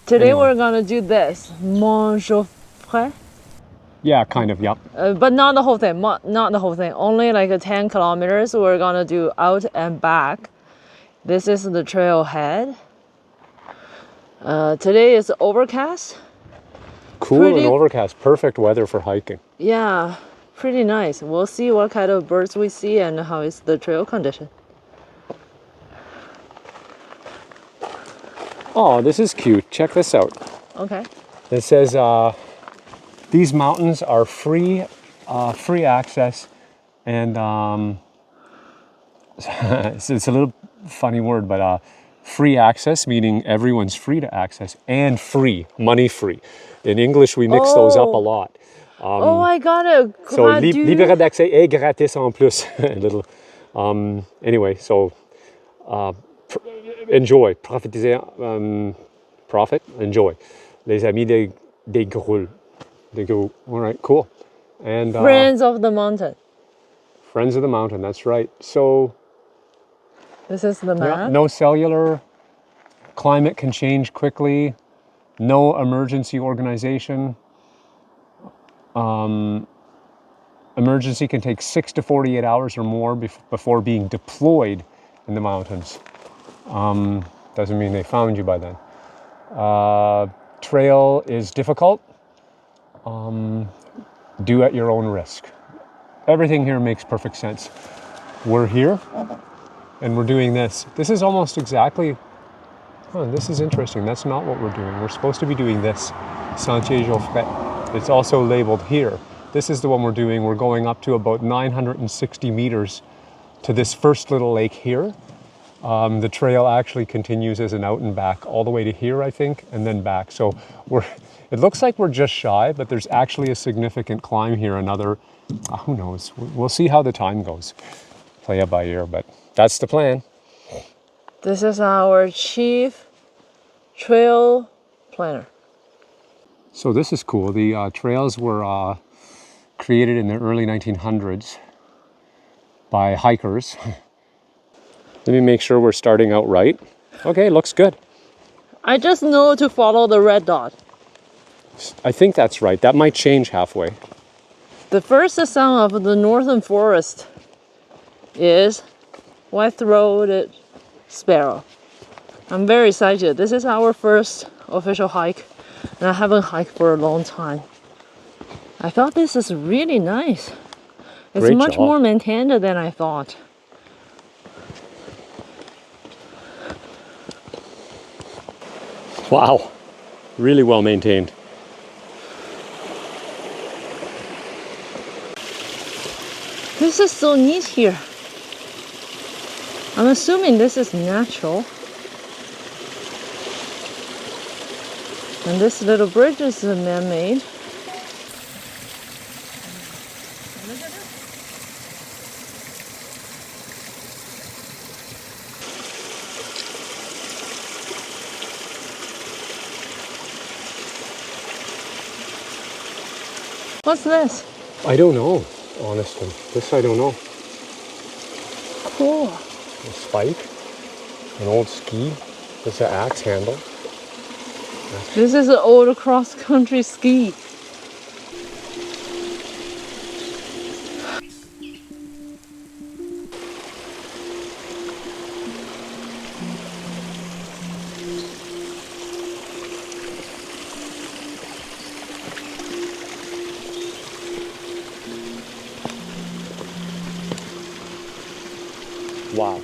Today we're gonna do this, Mont Jauffret. Yeah, kind of, yep. But not the whole thing, not the whole thing. Only like 10 kilometers we're gonna do out and back. This is the trailhead. Today is overcast. Cool and overcast, perfect weather for hiking. Yeah, pretty nice. We'll see what kind of birds we see and how is the trail condition. Oh, this is cute. Check this out. Okay. It says these mountains are free access, and it's a little funny word, but free access meaning everyone's free to access, and free, money free. In English, we mix those up a lot. Oh, I got it. So libre d'accès et gratis en plus. A little. Anyway, so enjoy, profitez, profit, enjoy. Les amis des Groulx. They go, all right, cool. And Friends of the mountain. Friends of the mountain, that's right. So this is the map. yeah, no cellular, climate can change quickly, no emergency organization. Emergency can take 6 to 48 hours or more before being deployed in the mountains. Doesn't mean they found you by then. Trail is difficult. Do at your own risk. Everything here makes perfect sense. We're here and we're doing this. This is almost exactly, this is interesting. That's not what we're doing. We're supposed to be doing this, Sentier Jauffret. It's also labeled here. This is the one we're doing. We're going up to about 960 meters to this first little lake here. The trail actually continues as an out and back all the way to here, I think, and then back. So it looks like we're just shy, but there's actually a significant climb here. Another, who knows? We'll see how the time goes. Play it by ear, but that's the plan. This is our chief trail planner. So this is cool. The trails were created in the early 1900s by hikers. Let me make sure we're starting out right. Okay, looks good. I just know to follow the red dot. I think that's right. That might change halfway. The first sound of the northern forest is white-throated sparrow. I'm very excited. This is our first official hike, and I haven't hiked for a long time. I thought this is really nice. It's Great much job. more maintained than I thought. Wow, really well maintained. This is so neat here. I'm assuming this is natural. And this little bridge is man-made. What's this? I don't know, honestly. This I don't know. Cool. A spike, an old ski. This is an axe handle. This is an old cross-country ski. Wow.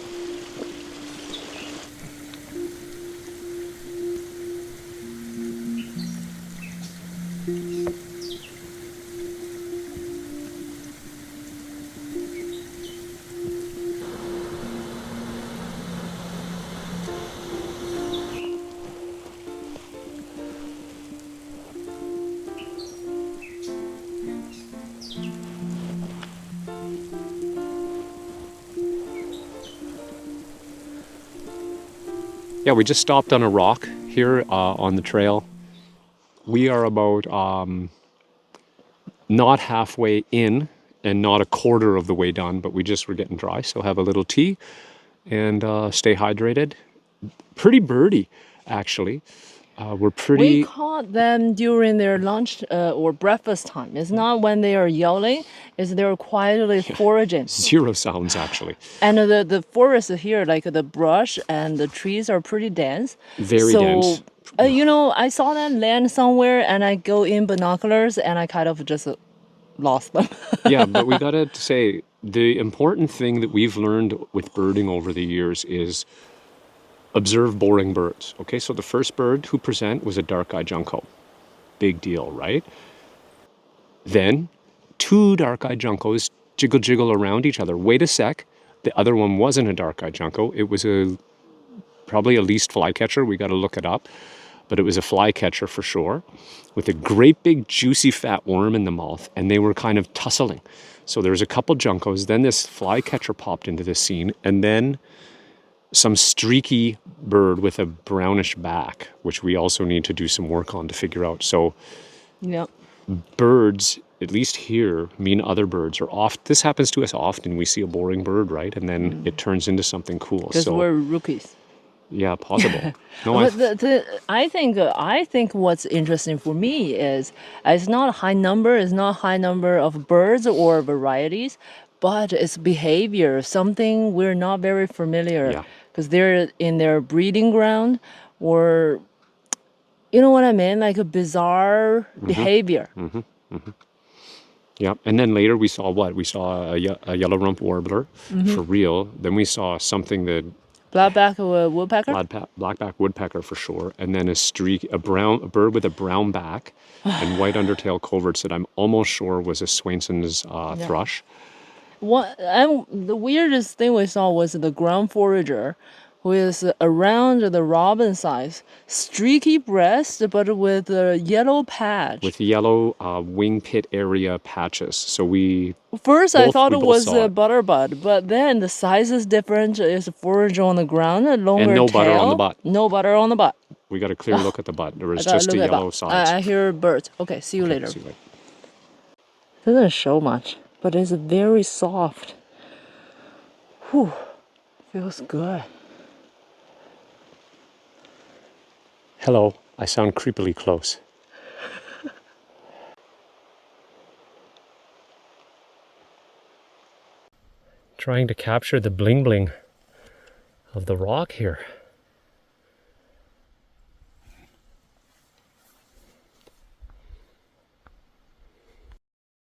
Yeah, we just stopped on a rock here on the trail. We are about not halfway in and not a quarter of the way done, but we just were getting dry. So have a little tea and stay hydrated. Pretty birdy, actually. We're pretty... We caught them during their lunch or breakfast time. It's not when they are yelling, it's they're quietly foraging. Zero sounds, actually. And the forest here, like the brush and the trees are pretty dense. Very dense. You know, I saw them land somewhere and I go in binoculars and I kind of just lost them. Yeah, but we gotta say, the important thing that we've learned with birding over the years is observe boring birds. Okay, so the first bird to present was a dark-eyed junco. Big deal, right? Then 2 dark-eyed juncos jiggle around each other. Wait a sec, the other one wasn't a dark-eyed junco. It was probably a least flycatcher. We got to look it up, but it was a flycatcher for sure, with a great big juicy fat worm in the mouth, and they were kind of tussling. So there was a couple juncos. Then this flycatcher popped into the scene, and then some streaky bird with a brownish back, which we also need to do some work on to figure out. So Yep. birds, at least here, mean other birds are off. This happens to us often. We see a boring bird, right? And then it turns into something cool. Because we're rookies. Yeah, possible. No, But I think what's interesting for me is it's not a high number, it's not a high number of birds or varieties, but it's behavior, something we're not very familiar. Yeah. Because they're in their breeding ground, or you know what I mean, like a bizarre behavior. yeah. And then later we saw what? We saw a yellow rump warbler for real. Then we saw something that Blackback woodpecker. blackback woodpecker for sure, and then a bird with a brown back and white undertail coverts that I'm almost sure was a Swainson's thrush. The weirdest thing we saw was the ground forager, who is around the robin size, streaky breast, but with a yellow patch. With yellow wing pit area patches. So First, I thought we it both was saw a it. butterbud, but then the size is different. It's a forager on the ground, a longer And no tail. butter on the butt. No butter on the butt. We got a clear look at the butt. There was I gotta just a look at yellow that. sides. I hear birds. Okay, see you later. See you later. Doesn't show much, but it's very soft. Whew, feels good. Hello, I sound creepily close. Trying to capture the bling bling of the rock here.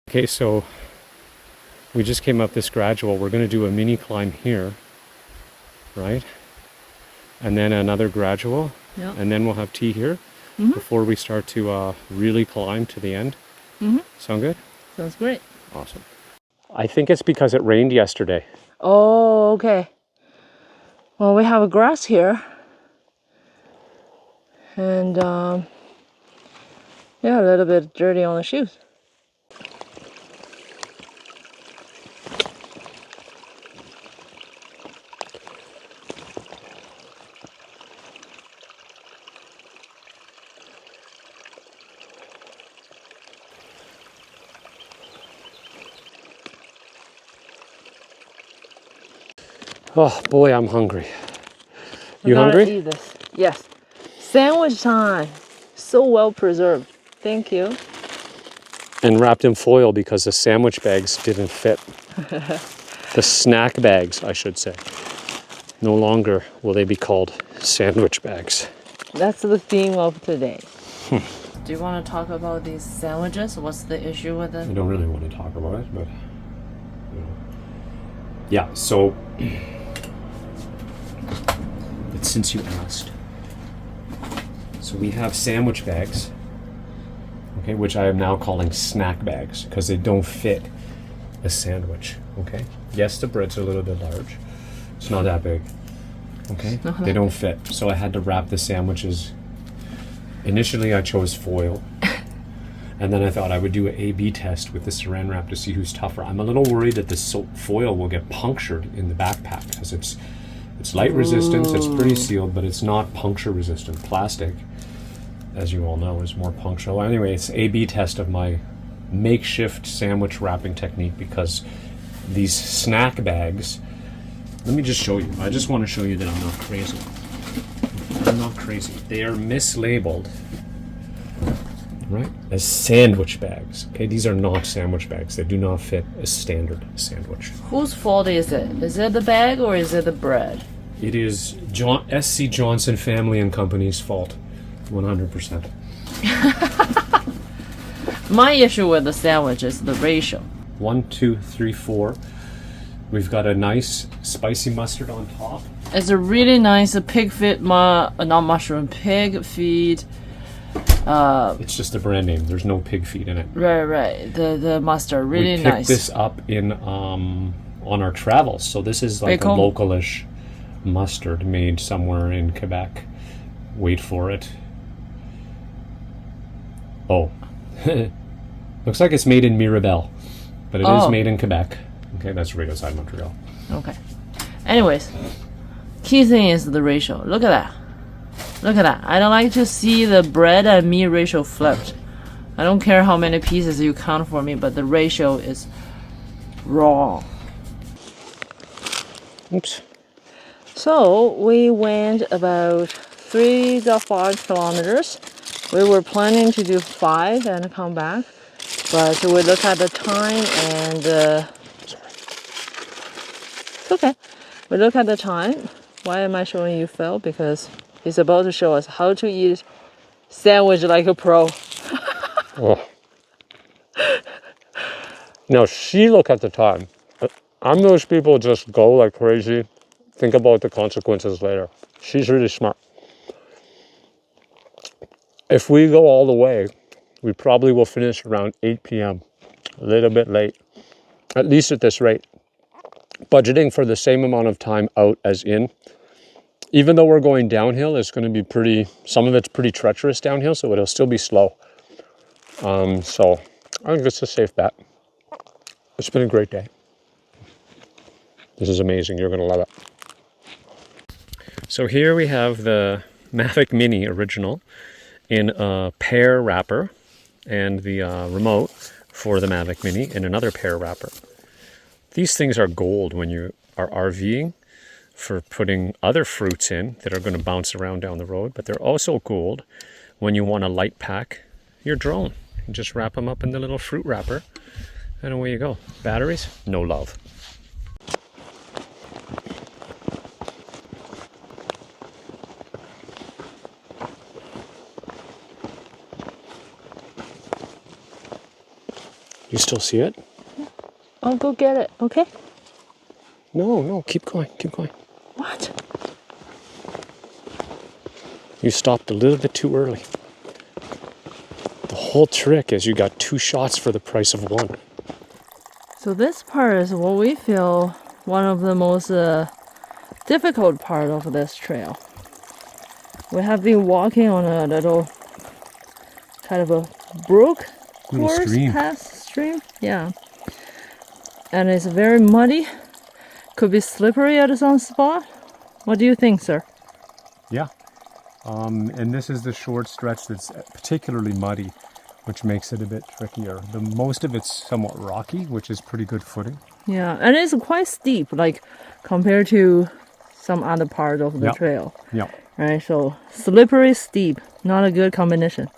Okay, so we just came up this gradual. We're going to do a mini climb here, right? And then another gradual. Yeah. And then we'll have tea here before we start to really climb to the end. Sound good? Sounds great. Awesome. I think it's because it rained yesterday. Oh, okay. Well, we have a grass here. And, yeah, a little bit dirty on the shoes. Oh boy, I'm hungry. You I gotta hungry? eat this. Yes. Sandwich time. So well preserved. Thank you. And wrapped in foil because the sandwich bags didn't fit. The snack bags, I should say. No longer will they be called sandwich bags. That's the theme of today. Do you want to talk about these sandwiches? What's the issue with I them? don't really want to talk about it, but yeah, so but since you asked, so we have sandwich bags, okay, which I am now calling snack bags because they don't fit a sandwich. Okay, yes, the bread's a little bit large, it's not that big, okay, they don't fit, so I had to wrap the sandwiches. Initially I chose foil, and then I thought I would do an A/B test with the saran wrap to see who's tougher. I'm a little worried that the foil will get punctured in the backpack because it's light resistance, it's pretty sealed, but it's not puncture resistant. Plastic, as you all know, is more punctural. Anyway, it's A/B test of my makeshift sandwich wrapping technique because these snack bags, let me just show you. I just want to show you that I'm not crazy. I'm not crazy. They are mislabeled, right, as sandwich bags. Okay, these are not sandwich bags. They do not fit a standard sandwich. Whose fault is it? Is it the bag or is it the bread? It is S.C. Johnson Family and Company's fault, 100%. My issue with the sandwich is the ratio. 1, 2, 3, 4. We've got a nice spicy mustard on top. It's a really nice pig feet, not mushroom, pig feet. It's just a brand name. There's no pig feet in it. Right. The mustard, really we nice. picked this up in on our travels. So this is like a localish mustard made somewhere in Quebec. Wait for it. Oh. Looks like it's made in Mirabel, but it is made in Quebec. Okay, that's right outside Montreal. Okay. Anyways, key thing is the ratio. Look at that. Look at that. I don't like to see the bread and meat ratio flipped. I don't care how many pieces you count for me, but the ratio is wrong. Oops. So we went about 3 to 5 kilometers. We were planning to do 5 and come back, but we look at the time and it's okay. We look at the time. Why am I showing you Phil? Because he's about to show us how to eat sandwich like a pro. Oh. Now she look at the time. I'm those people just go like crazy, think about the consequences later. She's really smart. If we go all the way, we probably will finish around 8 p.m. A little bit late, at least at this rate. Budgeting for the same amount of time out as in. Even though we're going downhill, it's going to be some of it's pretty treacherous downhill, so it'll still be slow. So I think it's a safe bet. It's been a great day. This is amazing. You're going to love it. So here we have the Mavic Mini original in a pear wrapper and the remote for the Mavic Mini in another pear wrapper. These things are gold when you are RVing for putting other fruits in that are going to bounce around down the road, but they're also gold when you want to light pack your drone. You just wrap them up in the little fruit wrapper and away you go. Batteries? No love. You still see it? I'll go get it, okay? No, keep going. What? You stopped a little bit too early. The whole trick is you got 2 shots for the price of 1. So this part is what we feel one of the most difficult part of this trail. We have been walking on a little kind of a brook course, stream. Yeah. And it's very muddy. Could be slippery at some spot. What do you think, sir? Yeah. And this is the short stretch that's particularly muddy, which makes it a bit trickier. The most of it's somewhat rocky, which is pretty good footing. Yeah, and it's quite steep, like compared to some other part of the trail. Yeah. Right, so slippery, steep, not a good combination.